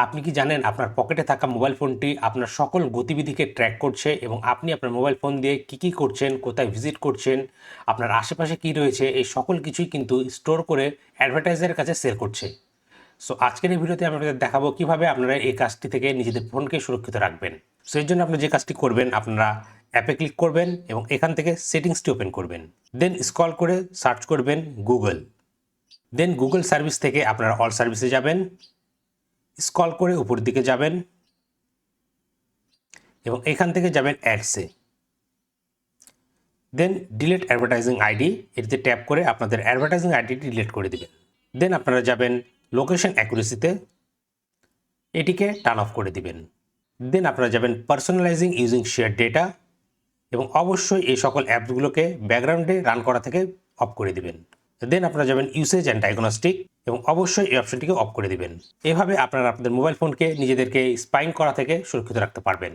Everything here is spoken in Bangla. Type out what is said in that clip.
আপনি কি জানেন আপনার পকেটে থাকা মোবাইল ফোনটি আপনার সকল গতিবিধিকে ট্র্যাক করছে এবং আপনি আপনার মোবাইল ফোন দিয়ে কী করছেন, কোথায় ভিজিট করছেন, আপনার আশেপাশে কী রয়েছে এই সকল কিছুই কিন্তু স্টোর করে অ্যাডভার্টাইজারের কাছে সেল করছে। সো আজকের এই ভিডিওতে আমি আপনাদের দেখাবো কীভাবে আপনারা এই কাজটি থেকে নিজেদের ফোনকে সুরক্ষিত রাখবেন। সো এর জন্য আপনি যে কাজটি করবেন, আপনারা অ্যাপে ক্লিক করবেন এবং এখান থেকে সেটিংসটি ওপেন করবেন। দেন স্ক্রল করে সার্চ করবেন গুগল। দেন গুগল সার্ভিস থেকে আপনারা অল সার্ভিসে যাবেন, স্ক্রল করে উপরের দিকে যাবেন এবং এখান থেকে যাবেন অ্যাডসে। দেন ডিলিট অ্যাডভার্টাইজিং আইডি, এটিতে ট্যাপ করে আপনাদের অ্যাডভার্টাইজিং আইডিটি ডিলিট করে দিবেন। দেন আপনারা যাবেন লোকেশন অ্যাকুরেসিতে, এটিকে টার্ন অফ করে দিবেন। দেন আপনারা যাবেন পার্সোনালাইজিং ইউজিং শেয়ার ডেটা এবং অবশ্যই এই সকল অ্যাপসগুলোকে ব্যাকগ্রাউন্ডে রান করা থেকে অফ করে দিবেন। দেন আপনারা যাবেন ইউসেজ অ্যান্ড ডায়াগনস্টিক এবং অবশ্যই এই অপশনটিকে অফ করে দিবেন। এভাবে আপনারা আপনাদের মোবাইল ফোনকে নিজেদেরকে স্পাইং করা থেকে সুরক্ষিত রাখতে পারবেন।